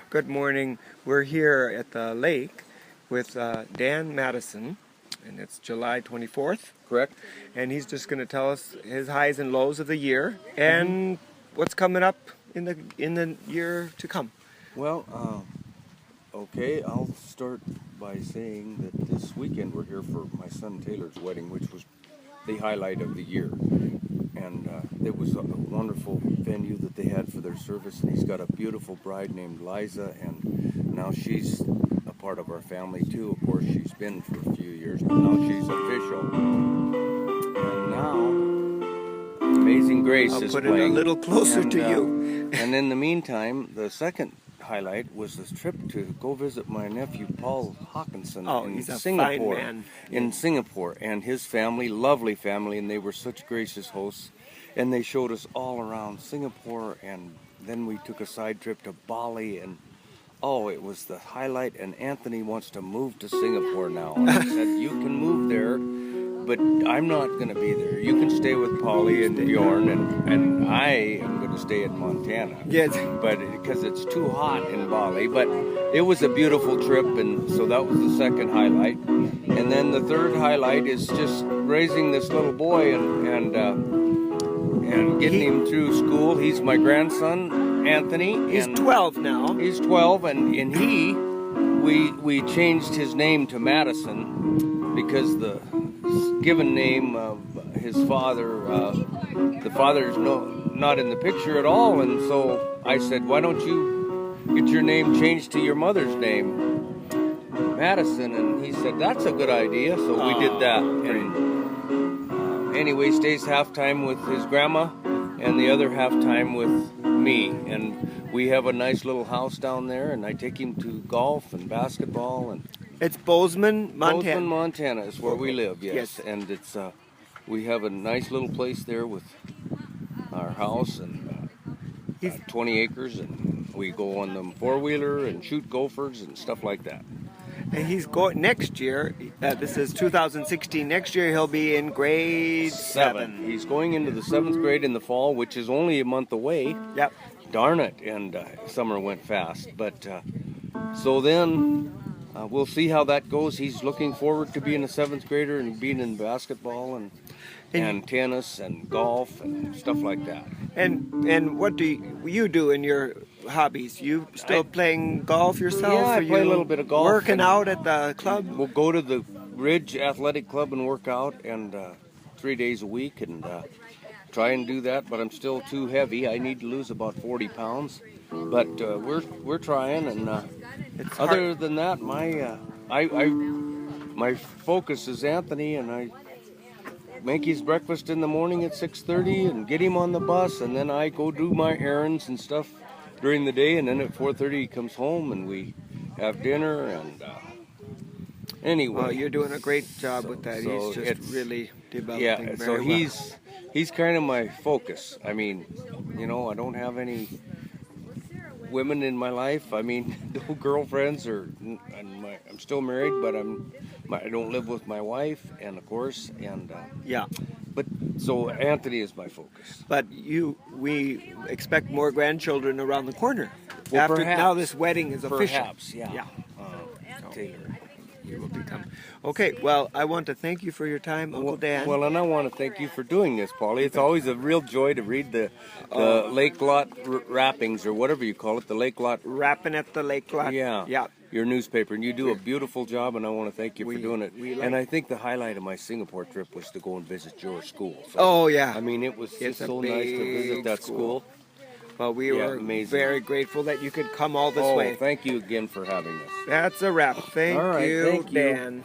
Good morning. We're here at the lake with Dan Madison, and it's July 24th, correct? And he's just going to tell us his highs and lows of the year and what's coming up in the year to come. Well, okay, I'll start by saying that this weekend we're here for my son Taylor's wedding, which was the highlight of the year. And it was a wonderful venue that they had for their service, and he's got a beautiful bride named Liza, and now she's a part of our family too. Of course, she's been for a few years, but now she's official. And now Amazing Grace is put playing. it a little closer to you. And in the meantime, the second highlight was this trip to go visit my nephew Paul Hawkinson in Singapore. Fine man. In Singapore, and his family, lovely family, and they were such gracious hosts, and they showed us all around Singapore, and then we took a side trip to Bali, and oh, it was the highlight. And Anthony wants to move to Singapore now, and I said, you can move there, but I'm not going to be there. You can stay with Polly and Bjorn, and I am going to stay in Montana. Yes. But because it's too hot in Bali. But it was a beautiful trip, and so that was the second highlight. And then the third highlight is just raising this little boy and getting him through school. He's my grandson, Anthony. He's 12 now. He's 12, and we changed his name to Madison because the given name of his father, the father's not in the picture at all, and so I said, why don't you get your name changed to your mother's name, Madison? And he said, that's a good idea, so we did that. And anyway, stays half-time with his grandma and the other half-time with me, and we have a nice little house down there, and I take him to golf and basketball. And it's Bozeman, Montana. Bozeman, Montana is where we live, yes. And it's we have a nice little place there with our house and 20 acres, and we go on the four-wheeler and shoot gophers and stuff like that. And he's going next year. This is 2016. Next year he'll be in grade 7. He's going into the 7th grade in the fall, which is only a month away. Yep. Darn it! And summer went fast. But so then we'll see how that goes. He's looking forward to being a 7th grader and being in basketball and tennis and golf and stuff like that. And what do you do in your hobbies? You still playing golf yourself? Yeah, I play a little bit of golf. Working out at the club? We'll go to the Ridge Athletic Club and work out, and 3 days a week, and try and do that. But I'm still too heavy. I need to lose about 40 pounds. But we're trying, and other than that, my focus is Anthony, and I make his breakfast in the morning at 6:30 and get him on the bus, and then I go do my errands and stuff during the day, and then at 4:30 he comes home and we have dinner. And anyway, well, you're doing a great job with that. So he's just really developing very well. he's kind of my focus. I mean, I don't have any women in my life. I mean, no girlfriends, I'm still married, but I don't live with my wife, and of course, and But so Anthony is my focus. But we expect more grandchildren around the corner. Well, After perhaps, now, this wedding is official. Perhaps, yeah. Taylor, you will become. Okay. Well, I want to thank you for your time, Uncle Dan. Well, and I want to thank you for doing this, Paulie. It's always a real joy to read the Lake Lot Wrappings, or whatever you call it, the Lake Lot. Rapping at the Lake Lot. Yeah. Your newspaper, and you do a beautiful job, and I want to thank you for doing it. And I think the highlight of my Singapore trip was to go and visit your school. So, I mean, it was just so nice to visit that school. Well, we were very grateful that you could come all this way. Thank you again for having us. That's a wrap. Thank you, thank you. Dan.